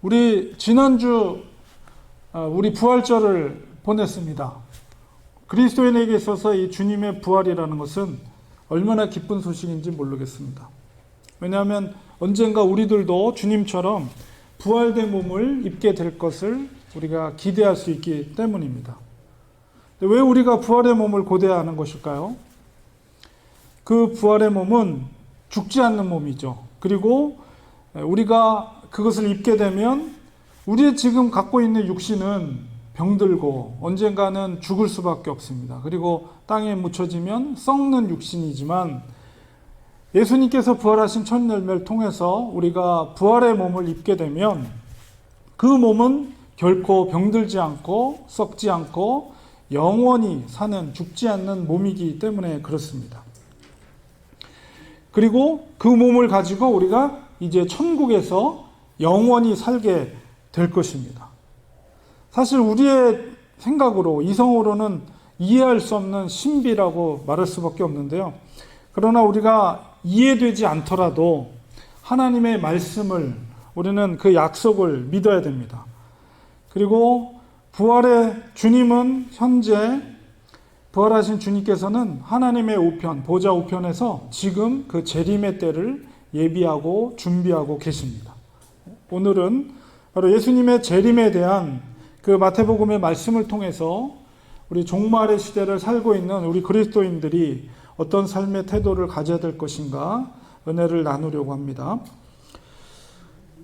우리 지난주 우리 부활절을 보냈습니다. 그리스도인에게 있어서 이 주님의 부활이라는 것은 얼마나 기쁜 소식인지 모르겠습니다. 왜냐하면 언젠가 우리들도 주님처럼 부활된 몸을 입게 될 것을 우리가 기대할 수 있기 때문입니다. 왜 우리가 부활의 몸을 고대하는 것일까요? 그 부활의 몸은 죽지 않는 몸이죠. 그리고 우리가 그것을 입게 되면 우리의 지금 갖고 있는 육신은 병들고 언젠가는 죽을 수밖에 없습니다. 그리고 땅에 묻혀지면 썩는 육신이지만 예수님께서 부활하신 첫 열매를 통해서 우리가 부활의 몸을 입게 되면 그 몸은 결코 병들지 않고 썩지 않고 영원히 사는 죽지 않는 몸이기 때문에 그렇습니다. 그리고 그 몸을 가지고 우리가 이제 천국에서 영원히 살게 될 것입니다. 사실 우리의 생각으로 이성으로는 이해할 수 없는 신비라고 말할 수밖에 없는데요. 그러나 우리가 이해되지 않더라도 하나님의 말씀을 우리는 그 약속을 믿어야 됩니다. 그리고 부활의 주님은 현재 부활하신 주님께서는 하나님의 우편, 보좌 우편에서 지금 그 재림의 때를 예비하고 준비하고 계십니다. 오늘은 바로 예수님의 재림에 대한 그 마태복음의 말씀을 통해서 우리 종말의 시대를 살고 있는 우리 그리스도인들이 어떤 삶의 태도를 가져야 될 것인가 은혜를 나누려고 합니다.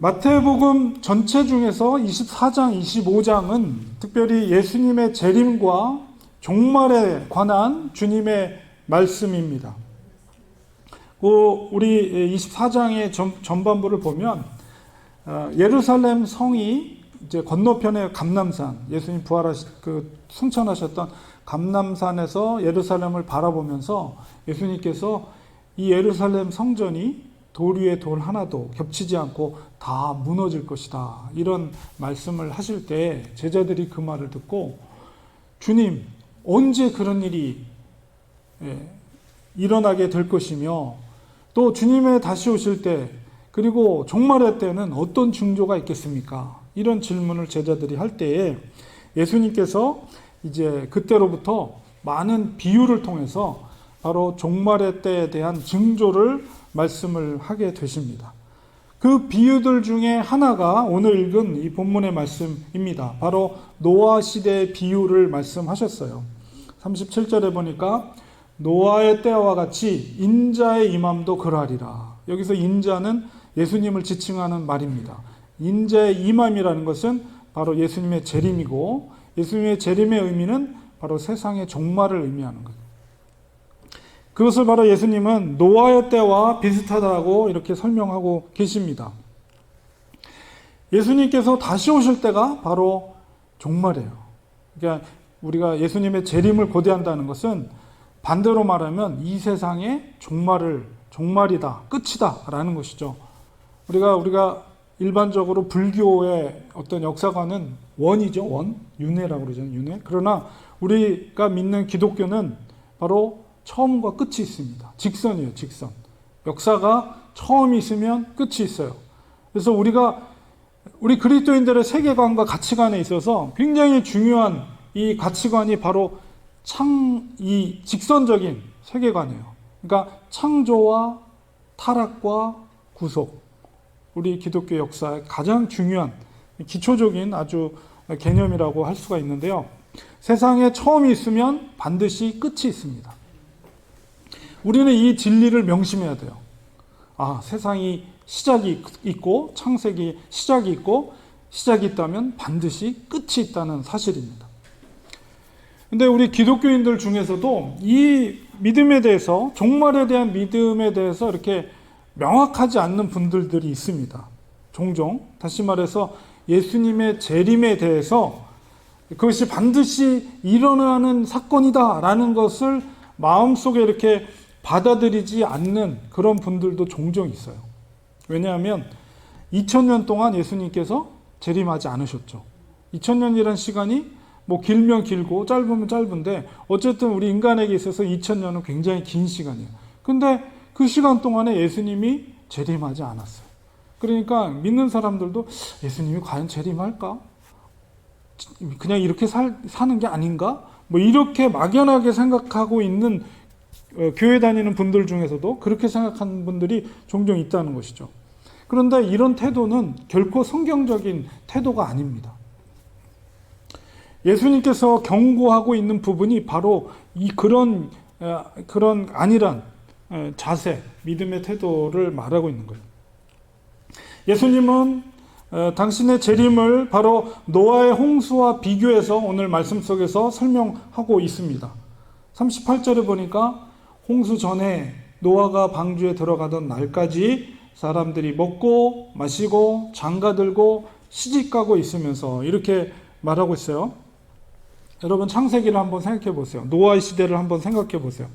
마태복음 전체 중에서 24장, 25장은 특별히 예수님의 재림과 종말에 관한 주님의 말씀입니다. 우리 24장의 전반부를 보면 예루살렘 성이 이제 건너편의 감람산, 예수님 승천하셨던 감람산에서 예루살렘을 바라보면서 예수님께서 이 예루살렘 성전이 돌 위에 돌 하나도 겹치지 않고 다 무너질 것이다, 이런 말씀을 하실 때 제자들이 그 말을 듣고 주님, 언제 그런 일이 일어나게 될 것이며 또 주님의 다시 오실 때 그리고 종말의 때는 어떤 징조가 있겠습니까? 이런 질문을 제자들이 할 때에 예수님께서 이제 그때로부터 많은 비유를 통해서 바로 종말의 때에 대한 징조를 말씀을 하게 되십니다. 그 비유들 중에 하나가 오늘 읽은 이 본문의 말씀입니다. 바로 노아 시대의 비유를 말씀하셨어요. 37절에 보니까 노아의 때와 같이 인자의 임함도 그러하리라. 여기서 인자는 예수님을 지칭하는 말입니다. 인자의 임함이라는 것은 바로 예수님의 재림이고 예수님의 재림의 의미는 바로 세상의 종말을 의미하는 것. 그것을 바로 예수님은 노아의 때와 비슷하다고 이렇게 설명하고 계십니다. 예수님께서 다시 오실 때가 바로 종말이에요. 그러니까 우리가 예수님의 재림을 고대한다는 것은 반대로 말하면 이 세상의 종말이다, 끝이다 라는 것이죠. 우리가 일반적으로 불교의 어떤 역사관은 원이죠. 윤회라고 그러잖아요. 윤회. 그러나 우리가 믿는 기독교는 바로 처음과 끝이 있습니다. 직선이에요. 직선. 역사가 처음이 있으면 끝이 있어요. 그래서 우리 그리스도인들의 세계관과 가치관에 있어서 굉장히 중요한 이 가치관이 바로 이 직선적인 세계관이에요. 그러니까 창조와 타락과 구속. 우리 기독교 역사의 가장 중요한 기초적인 아주 개념이라고 할 수가 있는데요. 세상에 처음이 있으면 반드시 끝이 있습니다. 우리는 이 진리를 명심해야 돼요. 세상이 시작이 있고 창세기 시작이 있고 시작이 있다면 반드시 끝이 있다는 사실입니다. 근데 우리 기독교인들 중에서도 이 믿음에 대해서, 종말에 대한 믿음에 대해서 이렇게 명확하지 않는 분들이 있습니다. 종종. 다시 말해서 예수님의 재림에 대해서 그것이 반드시 일어나는 사건이다라는 것을 마음속에 이렇게 받아들이지 않는 그런 분들도 종종 있어요. 왜냐하면 2000년 동안 예수님께서 재림하지 않으셨죠. 2000년이라는 시간이 길면 길고 짧으면 짧은데 어쨌든 우리 인간에게 있어서 2000년은 굉장히 긴 시간이에요. 근데 그 시간 동안에 예수님이 재림하지 않았어요. 그러니까 믿는 사람들도 예수님이 과연 재림할까? 그냥 이렇게 사는 게 아닌가? 뭐 이렇게 막연하게 생각하고 있는 교회 다니는 분들 중에서도 그렇게 생각하는 분들이 종종 있다는 것이죠. 그런데 이런 태도는 결코 성경적인 태도가 아닙니다. 예수님께서 경고하고 있는 부분이 바로 그런 안일한 자세, 믿음의 태도를 말하고 있는 거예요. 예수님은 당신의 재림을 바로 노아의 홍수와 비교해서 오늘 말씀 속에서 설명하고 있습니다. 38절에 보니까 홍수 전에 노아가 방주에 들어가던 날까지 사람들이 먹고 마시고 장가들고 시집가고 있으면서 이렇게 말하고 있어요. 여러분 창세기를 한번 생각해 보세요. 노아의 시대를 한번 생각해 보세요.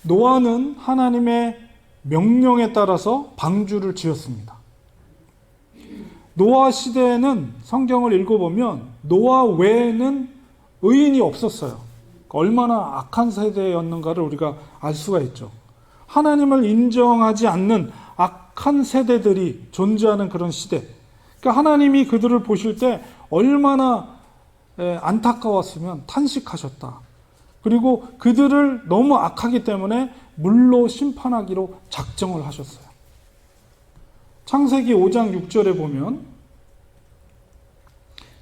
노아는 하나님의 명령에 따라서 방주를 지었습니다. 노아 시대에는 성경을 읽어보면 노아 외에는 의인이 없었어요. 얼마나 악한 세대였는가를 우리가 알 수가 있죠. 하나님을 인정하지 않는 악한 세대들이 존재하는 그런 시대. 그러니까 하나님이 그들을 보실 때 얼마나 안타까웠으면 탄식하셨다. 그리고 그들을 너무 악하기 때문에 물로 심판하기로 작정을 하셨어요. 창세기 5장 6절에 보면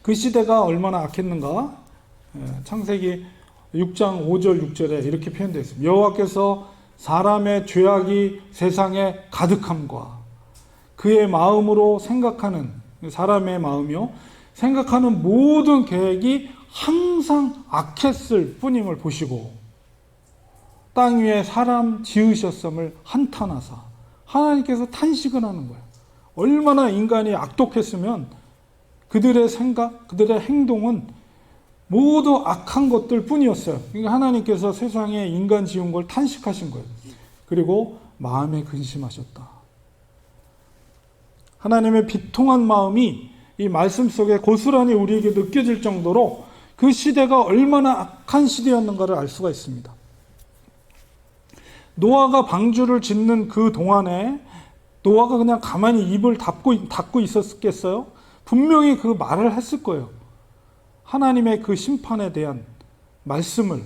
그 시대가 얼마나 악했는가? 창세기 6장 5절 6절에 이렇게 표현되어 있습니다. 여호와께서 사람의 죄악이 세상에 가득함과 그의 마음으로 생각하는 사람의 마음이요 생각하는 모든 계획이 항상 악했을 뿐임을 보시고 땅 위에 사람 지으셨음을 한탄하사 하나님께서 탄식을 하는 거예요. 얼마나 인간이 악독했으면 그들의 생각, 그들의 행동은 모두 악한 것들 뿐이었어요. 그러니까 하나님께서 세상에 인간 지은 걸 탄식하신 거예요. 그리고 마음에 근심하셨다. 하나님의 비통한 마음이 이 말씀 속에 고스란히 우리에게 느껴질 정도로 그 시대가 얼마나 악한 시대였는가를 알 수가 있습니다. 노아가 방주를 짓는 그 동안에 노아가 그냥 가만히 입을 닫고 있었겠어요? 분명히 그 말을 했을 거예요. 하나님의 그 심판에 대한 말씀을,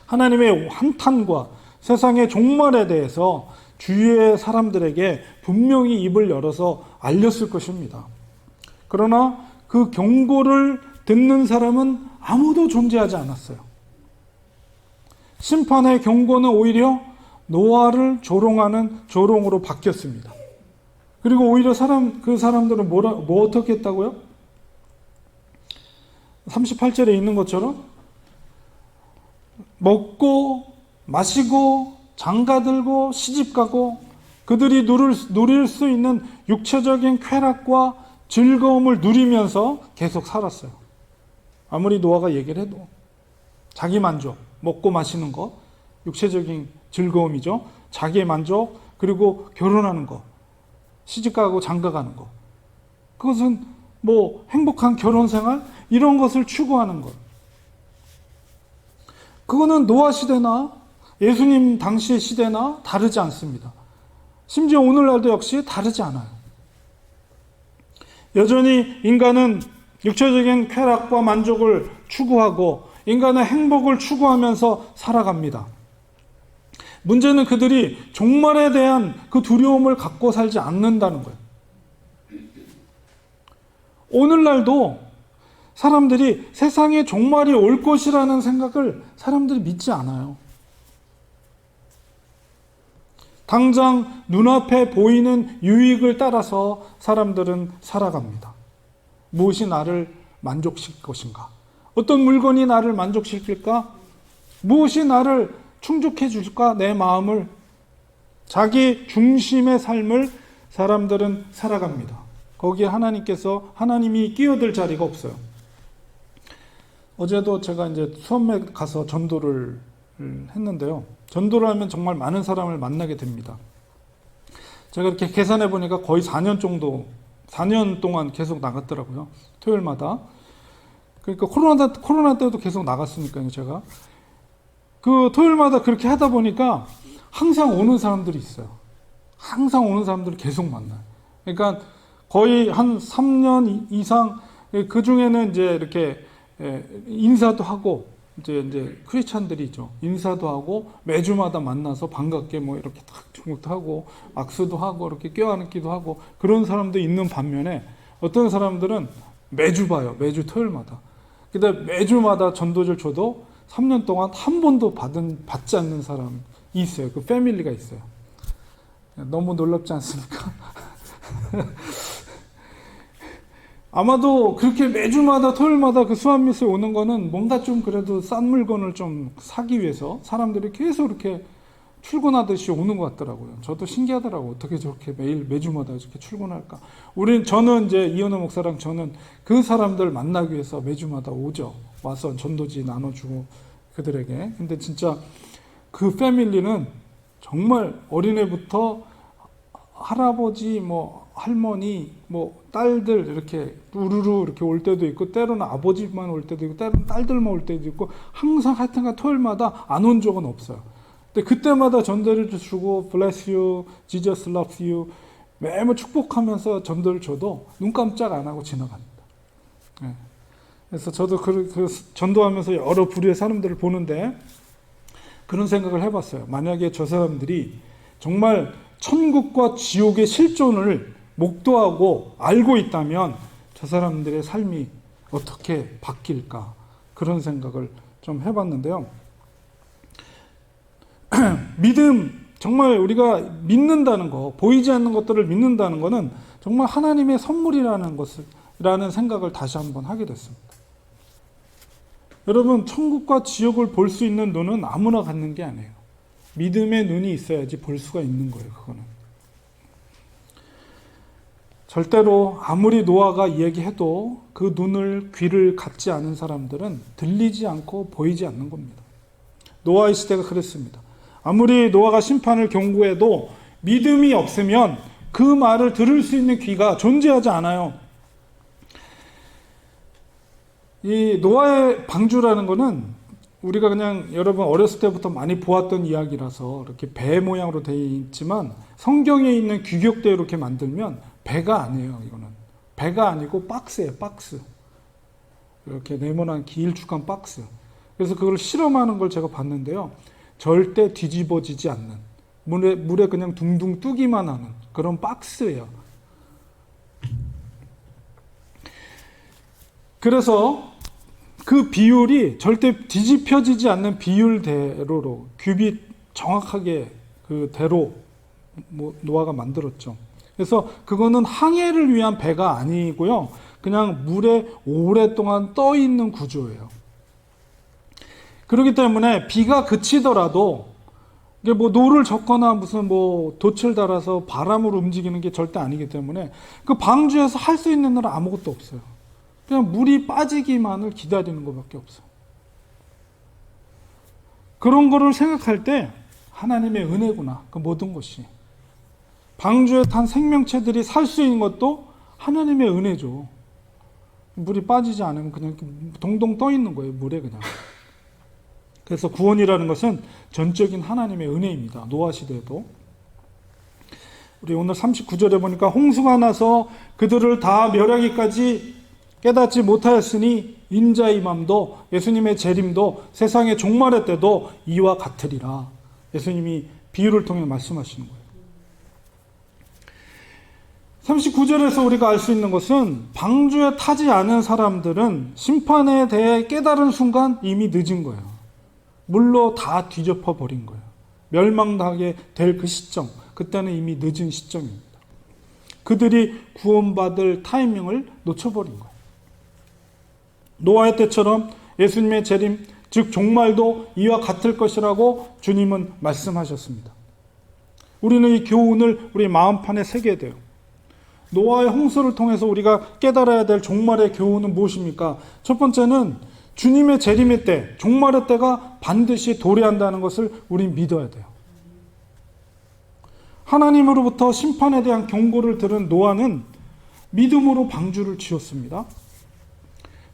하나님의 한탄과 세상의 종말에 대해서 주위의 사람들에게 분명히 입을 열어서 알렸을 것입니다. 그러나 그 경고를 듣는 사람은 아무도 존재하지 않았어요. 심판의 경고는 오히려 노아를 조롱하는 조롱으로 바뀌었습니다. 그리고 오히려 그 사람들은 뭐 어떻게 했다고요? 38절에 있는 것처럼 먹고 마시고 장가들고 시집가고 그들이 누릴 수 있는 육체적인 쾌락과 즐거움을 누리면서 계속 살았어요. 아무리 노아가 얘기를 해도 자기 만족, 먹고 마시는 것, 육체적인 즐거움이죠. 자기의 만족, 그리고 결혼하는 것, 시집가고 장가가는 것. 그것은 뭐 행복한 결혼 생활 이런 것을 추구하는 것. 그거는 노아 시대나 예수님 당시의 시대나 다르지 않습니다. 심지어 오늘날도 역시 다르지 않아요. 여전히 인간은 육체적인 쾌락과 만족을 추구하고 인간의 행복을 추구하면서 살아갑니다. 문제는 그들이 종말에 대한 그 두려움을 갖고 살지 않는다는 거예요. 오늘날도 사람들이 세상에 종말이 올 것이라는 생각을 사람들이 믿지 않아요. 당장 눈앞에 보이는 유익을 따라서 사람들은 살아갑니다. 무엇이 나를 만족시킬 것인가? 어떤 물건이 나를 만족시킬까? 무엇이 나를 충족해 줄까? 내 마음을, 자기 중심의 삶을 사람들은 살아갑니다. 거기에 하나님이 끼어들 자리가 없어요. 어제도 제가 이제 수원에 가서 전도를 했는데요. 전도를 하면 정말 많은 사람을 만나게 됩니다. 제가 이렇게 계산해 보니까 거의 4년 동안 계속 나갔더라고요. 토요일마다. 그러니까 코로나 때도 계속 나갔으니까요, 제가. 그 토요일마다 그렇게 하다 보니까 항상 오는 사람들이 있어요. 항상 오는 사람들을 계속 만나요. 그러니까 거의 한 3년 이상, 그 중에는 이제 이렇게 인사도 하고, 이제 크리스찬들이죠. 인사도 하고, 매주마다 만나서 반갑게 뭐 이렇게 탁 중국도 하고, 악수도 하고, 이렇게 껴안기도 하고, 그런 사람도 있는 반면에 어떤 사람들은 매주 봐요. 매주 토요일마다. 근데 매주마다 전도지를 줘도 3년 동안 한 번도 받지 않는 사람이 있어요. 그 패밀리가 있어요. 너무 놀랍지 않습니까? 아마도 그렇게 매주마다 토요일마다 그 수완미스에 오는 거는 뭔가 좀 그래도 싼 물건을 좀 사기 위해서 사람들이 계속 이렇게 출근하듯이 오는 것 같더라고요. 저도 신기하더라고요. 어떻게 저렇게 매주마다 이렇게 출근할까. 저는 이제 이현호 목사랑 저는 그 사람들 만나기 위해서 매주마다 오죠. 와서 전도지 나눠주고 그들에게. 근데 진짜 그 패밀리는 정말 어린애부터 할아버지, 뭐 할머니, 뭐 딸들 이렇게 우르르 이렇게 올 때도 있고, 때로는 아버지만 올 때도 있고, 때로는 딸들만 올 때도 있고, 항상 하여튼간 토요일마다 안 온 적은 없어요. 근데 그때마다 전도를 주고 bless you, Jesus loves you 매번 축복하면서 전도를 줘도 눈 깜짝 안 하고 지나갑니다. 네. 그래서 저도 그 전도하면서 여러 부류의 사람들을 보는데 그런 생각을 해봤어요. 만약에 저 사람들이 정말 천국과 지옥의 실존을 목도하고 알고 있다면 저 사람들의 삶이 어떻게 바뀔까, 그런 생각을 좀 해봤는데요. 믿음, 정말 우리가 믿는다는 거, 보이지 않는 것들을 믿는다는 것은 정말 하나님의 선물이라는 생각을 다시 한번 하게 됐습니다. 여러분, 천국과 지옥을 볼 수 있는 눈은 아무나 갖는 게 아니에요. 믿음의 눈이 있어야지 볼 수가 있는 거예요. 그거는 절대로 아무리 노아가 이야기해도 그 눈을, 귀를 갖지 않은 사람들은 들리지 않고 보이지 않는 겁니다. 노아의 시대가 그랬습니다. 아무리 노아가 심판을 경고해도 믿음이 없으면 그 말을 들을 수 있는 귀가 존재하지 않아요. 이 노아의 방주라는 거는 우리가 그냥 여러분 어렸을 때부터 많이 보았던 이야기라서 이렇게 배 모양으로 되어 있지만, 성경에 있는 규격대로 이렇게 만들면 배가 아니에요. 이거는 배가 아니고 박스예요. 박스. 이렇게 네모난 길쭉한 박스. 그래서 그걸 실험하는 걸 제가 봤는데요. 절대 뒤집어지지 않는, 물에 그냥 둥둥 뜨기만 하는 그런 박스예요. 그래서 그 비율이 절대 뒤집혀지지 않는 비율대로로 규빗 정확하게 그대로 노아가 만들었죠. 그래서 그거는 항해를 위한 배가 아니고요. 그냥 물에 오랫동안 떠 있는 구조예요. 그렇기 때문에 비가 그치더라도 이게 뭐 노를 젓거나 무슨 뭐 돛을 달아서 바람으로 움직이는 게 절대 아니기 때문에 그 방주에서 할 수 있는 일은 아무것도 없어요. 그냥 물이 빠지기만을 기다리는 것밖에 없어요. 그런 거를 생각할 때 하나님의 은혜구나. 그 모든 것이. 방주에 탄 생명체들이 살 수 있는 것도 하나님의 은혜죠. 물이 빠지지 않으면 그냥 동동 떠 있는 거예요. 물에 그냥. 그래서 구원이라는 것은 전적인 하나님의 은혜입니다. 노아 시대에도. 우리 오늘 39절에 보니까 홍수가 나서 그들을 다 멸하기까지 깨닫지 못하였으니 인자의 맘도 예수님의 재림도 세상의 종말의 때도 이와 같으리라. 예수님이 비유를 통해 말씀하시는 거예요. 39절에서 우리가 알 수 있는 것은 방주에 타지 않은 사람들은 심판에 대해 깨달은 순간 이미 늦은 거예요. 물로 다 뒤덮어 버린 거예요. 멸망당하게 될 그 시점, 그때는 이미 늦은 시점입니다. 그들이 구원받을 타이밍을 놓쳐버린 거예요. 노아의 때처럼 예수님의 재림, 즉 종말도 이와 같을 것이라고 주님은 말씀하셨습니다. 우리는 이 교훈을 우리 마음판에 새겨야 돼요. 노아의 홍수를 통해서 우리가 깨달아야 될 종말의 교훈은 무엇입니까? 첫 번째는 주님의 재림의 때, 종말의 때가 반드시 도래한다는 것을 우린 믿어야 돼요. 하나님으로부터 심판에 대한 경고를 들은 노아는 믿음으로 방주를 지었습니다.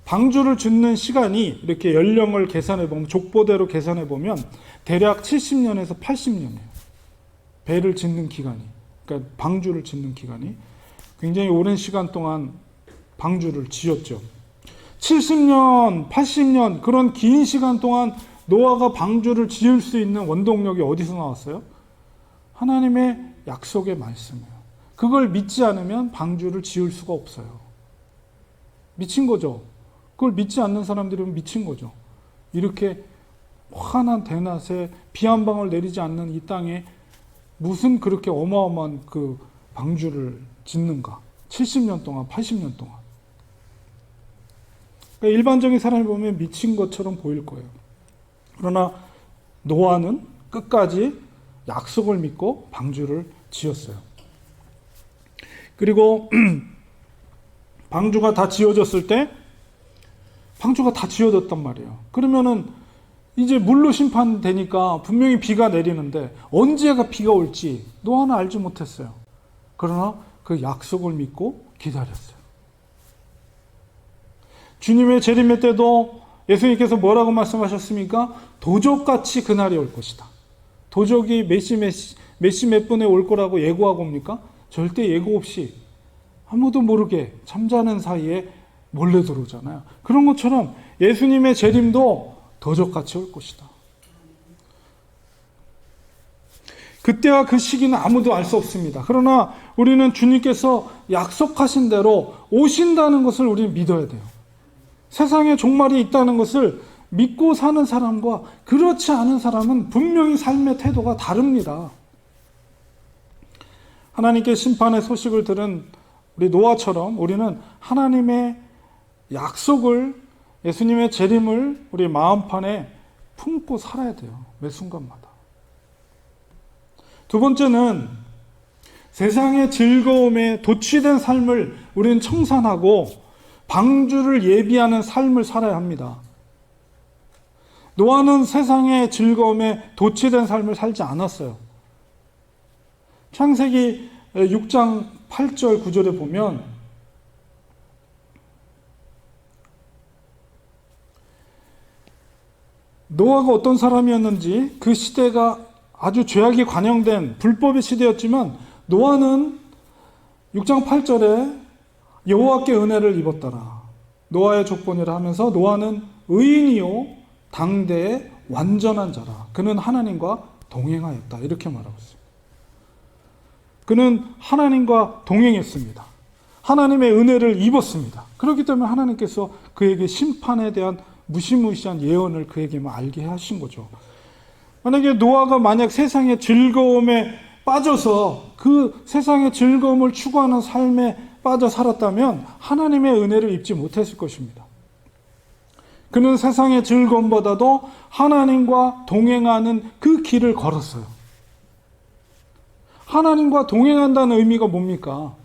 방주를 짓는 시간이 이렇게 연령을 계산해보면, 족보대로 계산해보면 대략 70년에서 80년이에요. 배를 짓는 기간이. 그러니까 방주를 짓는 기간이 굉장히 오랜 시간 동안 방주를 지었죠. 70년, 80년 그런 긴 시간 동안 노아가 방주를 지을 수 있는 원동력이 어디서 나왔어요? 하나님의 약속의 말씀이에요. 그걸 믿지 않으면 방주를 지을 수가 없어요. 미친 거죠. 그걸 믿지 않는 사람들은 미친 거죠. 이렇게 환한 대낮에 비 한 방울 내리지 않는 이 땅에 무슨 그렇게 어마어마한 그 방주를 짓는가? 70년 동안, 80년 동안. 그러니까 일반적인 사람이 보면 미친 것처럼 보일 거예요. 그러나 노아는 끝까지 약속을 믿고 방주를 지었어요. 그리고 방주가 다 지어졌을 때 방주가 다 지어졌단 말이에요. 그러면은 이제 물로 심판되니까 분명히 비가 내리는데 언제가 비가 올지 노아는 알지 못했어요. 그러나 그 약속을 믿고 기다렸어요. 주님의 재림의 때도 예수님께서 뭐라고 말씀하셨습니까? 도적같이 그날이 올 것이다. 도적이 몇 시 몇 분에 올 거라고 예고하고 옵니까? 절대 예고 없이 아무도 모르게 잠자는 사이에 몰래 들어오잖아요. 그런 것처럼 예수님의 재림도 도적같이 올 것이다. 그때와 그 시기는 아무도 알 수 없습니다. 그러나 우리는 주님께서 약속하신 대로 오신다는 것을 우리는 믿어야 돼요. 세상에 종말이 있다는 것을 믿고 사는 사람과 그렇지 않은 사람은 분명히 삶의 태도가 다릅니다. 하나님께 심판의 소식을 들은 우리 노아처럼 우리는 하나님의 약속을, 예수님의 재림을 우리 마음판에 품고 살아야 돼요. 매 순간마다. 두 번째는 세상의 즐거움에 도취된 삶을 우리는 청산하고 방주를 예비하는 삶을 살아야 합니다. 노아는 세상의 즐거움에 도취된 삶을 살지 않았어요. 창세기 6장 8절 9절에 보면 노아가 어떤 사람이었는지, 그 시대가 아주 죄악이 관영된 불법의 시대였지만 노아는 6장 8절에 여호와께 은혜를 입었더라. 노아의 족본이라 하면서 노아는 의인이요 당대의 완전한 자라. 그는 하나님과 동행하였다. 이렇게 말하고 있어요. 그는 하나님과 동행했습니다. 하나님의 은혜를 입었습니다. 그렇기 때문에 하나님께서 그에게 심판에 대한 무시무시한 예언을 그에게 알게 하신 거죠. 만약에 노아가 만약 세상의 즐거움에 빠져서 그 세상의 즐거움을 추구하는 삶에 빠져 살았다면 하나님의 은혜를 입지 못했을 것입니다. 그는 세상의 즐거움보다도 하나님과 동행하는 그 길을 걸었어요. 하나님과 동행한다는 의미가 뭡니까?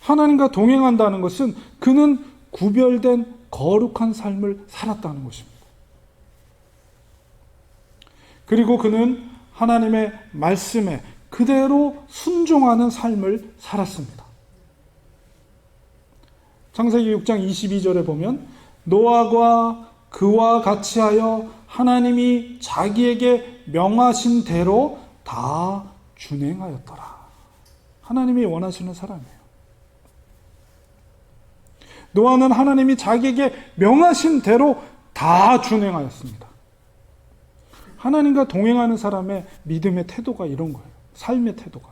하나님과 동행한다는 것은 그는 구별된 거룩한 삶을 살았다는 것입니다. 그리고 그는 하나님의 말씀에 그대로 순종하는 삶을 살았습니다. 창세기 6장 22절에 보면 노아가 그와 같이 하여 하나님이 자기에게 명하신 대로 다 준행하였더라. 하나님이 원하시는 사람이에요. 노아는 하나님이 자기에게 명하신 대로 다 준행하였습니다. 하나님과 동행하는 사람의 믿음의 태도가 이런 거예요. 삶의 태도가.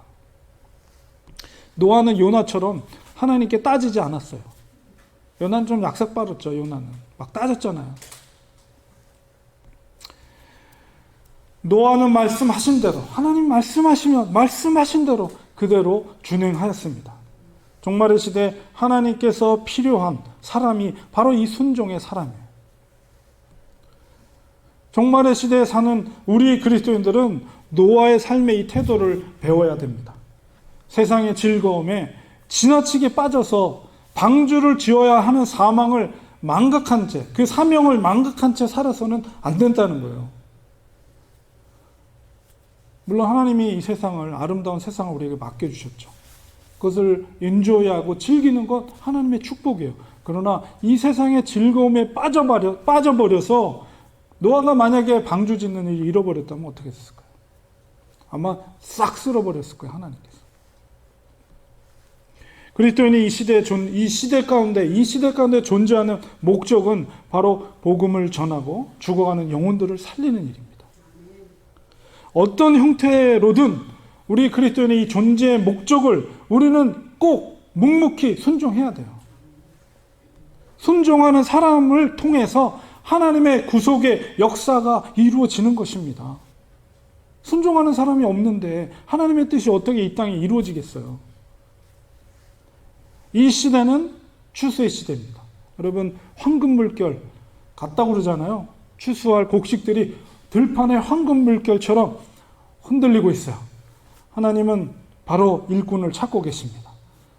노아는 요나처럼 하나님께 따지지 않았어요. 요나는 좀 약삭 빠졌죠. 요나는 막 따졌잖아요. 노아는 말씀하신 대로, 하나님 말씀하신 대로 그대로 준행하였습니다. 종말의 시대 하나님께서 필요한 사람이 바로 이 순종의 사람이에요. 종말의 시대에 사는 우리 그리스도인들은 노아의 삶의 이 태도를 배워야 됩니다. 세상의 즐거움에 지나치게 빠져서 방주를 지어야 하는 사망을 망각한 채, 그 사명을 망각한 채 살아서는 안 된다는 거예요. 물론 하나님이 이 세상을, 아름다운 세상을 우리에게 맡겨주셨죠. 그것을 인조하고 즐기는 것 하나님의 축복이에요. 그러나 이 세상의 즐거움에 빠져버려서 노아가 만약에 방주 짓는 일을 잃어버렸다면 어떻게 했을까요? 아마 싹 쓸어버렸을 거예요, 하나님께서. 그리스도인이 이 시대 가운데 존재하는 목적은 바로 복음을 전하고 죽어가는 영혼들을 살리는 일입니다. 어떤 형태로든 우리 그리스도인의 이 존재의 목적을 우리는 꼭 묵묵히 순종해야 돼요. 순종하는 사람을 통해서 하나님의 구속의 역사가 이루어지는 것입니다. 순종하는 사람이 없는데 하나님의 뜻이 어떻게 이 땅에 이루어지겠어요? 이 시대는 추수의 시대입니다. 여러분, 황금물결 같다고 그러잖아요. 추수할 곡식들이 들판의 황금물결처럼 흔들리고 있어요. 하나님은 바로 일꾼을 찾고 계십니다.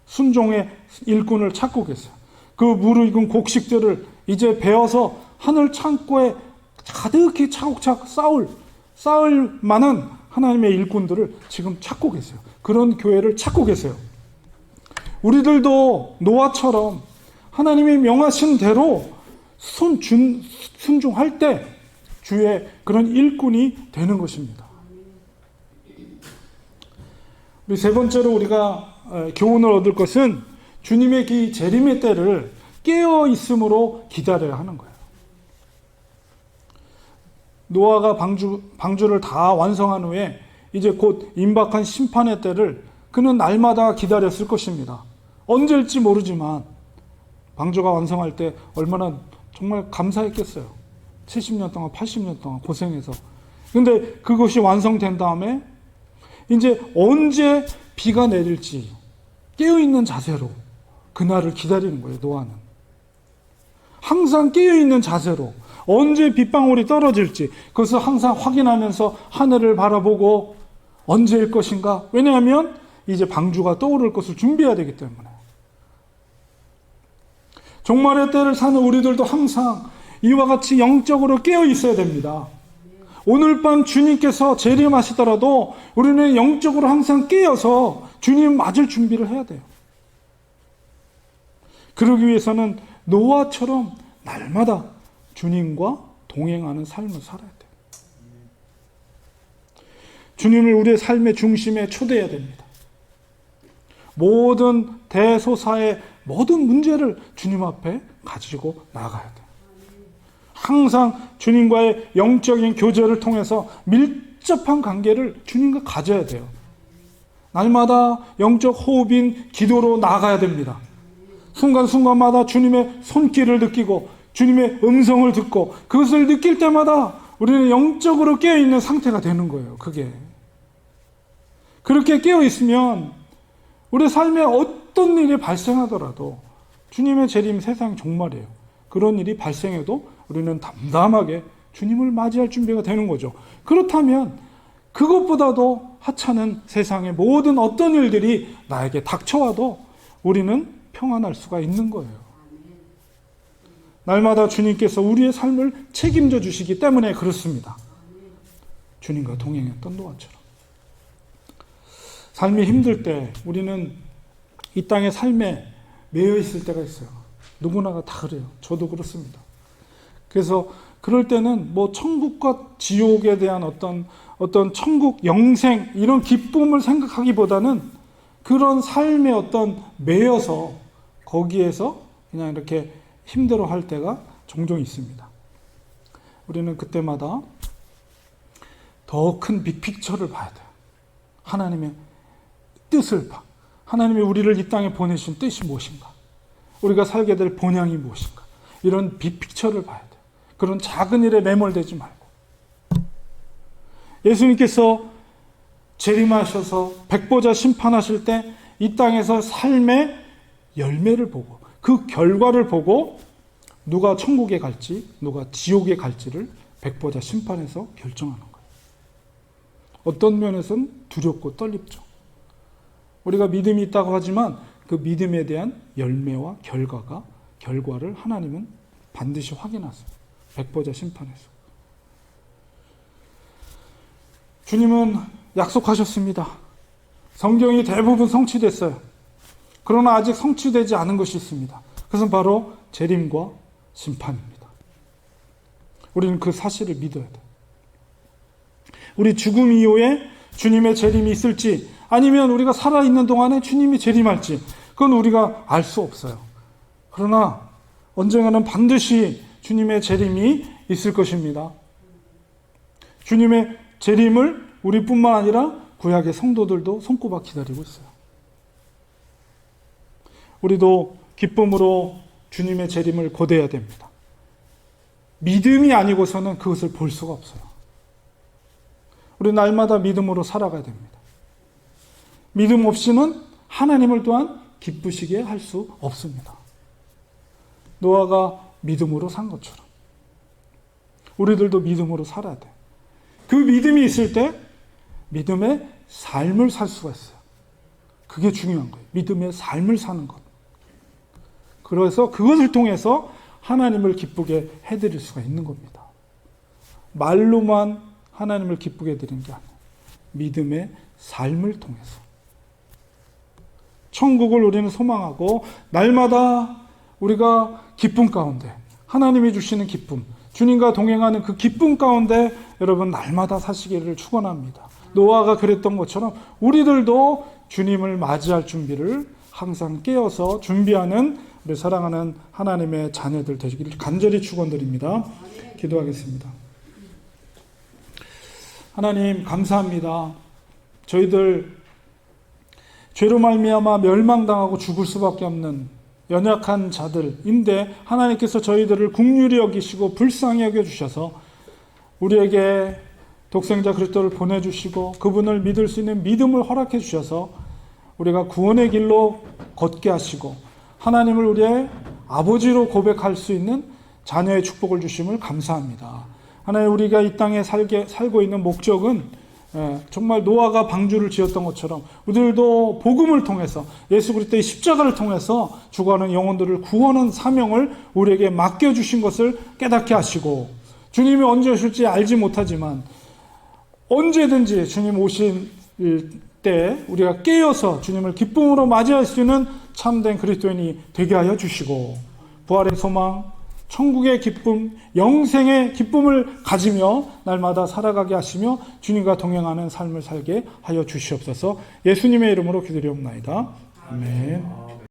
순종의 일꾼을 찾고 계세요. 그 무르익은 곡식들을 이제 베어서 하늘 창고에 가득히 차곡차곡 쌓을 만한 하나님의 일꾼들을 지금 찾고 계세요. 그런 교회를 찾고 계세요. 우리들도 노아처럼 하나님이 명하신 대로 순종할 때 주의 그런 일꾼이 되는 것입니다. 우리 세 번째로 우리가 교훈을 얻을 것은 주님의 그 재림의 때를 깨어 있음으로 기다려야 하는 거예요. 노아가 방주를 다 완성한 후에 이제 곧 임박한 심판의 때를 그는 날마다 기다렸을 것입니다. 언제일지 모르지만 방주가 완성할 때 얼마나 정말 감사했겠어요. 70년 동안 80년 동안 고생해서. 근데 그것이 완성된 다음에 이제 언제 비가 내릴지 깨어있는 자세로 그날을 기다리는 거예요. 노아는 항상 깨어있는 자세로 언제 빗방울이 떨어질지 그것을 항상 확인하면서 하늘을 바라보고 언제일 것인가. 왜냐하면 이제 방주가 떠오를 것을 준비해야 되기 때문에. 종말의 때를 사는 우리들도 항상 이와 같이 영적으로 깨어 있어야 됩니다. 오늘 밤 주님께서 재림하시더라도 우리는 영적으로 항상 깨어서 주님 맞을 준비를 해야 돼요. 그러기 위해서는 노아처럼 날마다 주님과 동행하는 삶을 살아야 돼요. 주님을 우리의 삶의 중심에 초대해야 됩니다. 모든 대소사의 모든 문제를 주님 앞에 가지고 나가야 돼요. 항상 주님과의 영적인 교제를 통해서 밀접한 관계를 주님과 가져야 돼요. 날마다 영적 호흡인 기도로 나아가야 됩니다. 순간순간마다 주님의 손길을 느끼고 주님의 음성을 듣고 그것을 느낄 때마다 우리는 영적으로 깨어있는 상태가 되는 거예요. 그게. 그렇게 깨어있으면 우리 삶에 어떤 일이 발생하더라도 주님의 재림 세상 종말이에요. 그런 일이 발생해도 우리는 담담하게 주님을 맞이할 준비가 되는 거죠. 그렇다면 그것보다도 하찮은 세상의 모든 어떤 일들이 나에게 닥쳐와도 우리는 평안할 수가 있는 거예요. 날마다 주님께서 우리의 삶을 책임져 주시기 때문에 그렇습니다. 주님과 동행했던 노아처럼. 삶이 힘들 때 우리는 이 땅의 삶에 매여 있을 때가 있어요. 누구나가 다 그래요. 저도 그렇습니다. 그래서 그럴 때는 뭐 천국과 지옥에 대한 어떤 천국 영생 이런 기쁨을 생각하기보다는 그런 삶의 어떤 매여서 거기에서 그냥 이렇게 힘들어할 때가 종종 있습니다. 우리는 그때마다 더 큰 빅픽처를 봐야 돼요. 하나님의 뜻을 봐. 하나님이 우리를 이 땅에 보내신 뜻이 무엇인가? 우리가 살게 될 본향이 무엇인가? 이런 빅픽처를 봐야 돼요. 그런 작은 일에 매몰되지 말고. 예수님께서 재림하셔서 백보자 심판하실 때 이 땅에서 삶의 열매를 보고 그 결과를 보고 누가 천국에 갈지 누가 지옥에 갈지를 백보자 심판에서 결정하는 거예요. 어떤 면에서는 두렵고 떨립죠. 우리가 믿음이 있다고 하지만 그 믿음에 대한 열매와 결과를 하나님은 반드시 확인하세요. 백보자 심판에서. 주님은 약속하셨습니다. 성경이 대부분 성취됐어요. 그러나 아직 성취되지 않은 것이 있습니다. 그것은 바로 재림과 심판입니다. 우리는 그 사실을 믿어야 돼요. 우리 죽음 이후에 주님의 재림이 있을지 아니면 우리가 살아있는 동안에 주님이 재림할지 그건 우리가 알 수 없어요. 그러나 언젠가는 반드시 주님의 재림이 있을 것입니다. 주님의 재림을 우리뿐만 아니라 구약의 성도들도 손꼽아 기다리고 있어요. 우리도 기쁨으로 주님의 재림을 고대해야 됩니다. 믿음이 아니고서는 그것을 볼 수가 없어요. 우리 날마다 믿음으로 살아가야 됩니다. 믿음 없이는 하나님을 또한 기쁘시게 할 수 없습니다. 노아가 믿음으로 산 것처럼 우리들도 믿음으로 살아야 돼요. 그 믿음이 있을 때 믿음의 삶을 살 수가 있어요. 그게 중요한 거예요. 믿음의 삶을 사는 것. 그래서 그것을 통해서 하나님을 기쁘게 해드릴 수가 있는 겁니다. 말로만 하나님을 기쁘게 해드리는 게 아니에요. 믿음의 삶을 통해서. 천국을 우리는 소망하고 날마다 우리가 기쁨 가운데 하나님이 주시는 기쁨, 주님과 동행하는 그 기쁨 가운데 여러분 날마다 사시기를 축원합니다. 노아가 그랬던 것처럼 우리들도 주님을 맞이할 준비를 항상 깨어서 준비하는 우리 사랑하는 하나님의 자녀들 되시기를 간절히 축원드립니다. 기도하겠습니다. 하나님 감사합니다. 저희들 죄로 말미암아 멸망당하고 죽을 수밖에 없는 연약한 자들인데 하나님께서 저희들을 긍휼히 여기시고 불쌍히 여겨주셔서 우리에게 독생자 그리스도를 보내주시고 그분을 믿을 수 있는 믿음을 허락해 주셔서 우리가 구원의 길로 걷게 하시고 하나님을 우리의 아버지로 고백할 수 있는 자녀의 축복을 주심을 감사합니다. 하나님 우리가 이 땅에 살고 있는 목적은 정말 노아가 방주를 지었던 것처럼 우리들도 복음을 통해서 예수 그리스도의 십자가를 통해서 죽어가는 영혼들을 구원하는 사명을 우리에게 맡겨주신 것을 깨닫게 하시고 주님이 언제 오실지 알지 못하지만 언제든지 주님 오실 때 우리가 깨어서 주님을 기쁨으로 맞이할 수 있는 참된 그리스도인이 되게 하여 주시고 부활의 소망, 천국의 기쁨, 영생의 기쁨을 가지며 날마다 살아가게 하시며 주님과 동행하는 삶을 살게 하여 주시옵소서. 예수님의 이름으로 기도드리옵나이다. 아멘.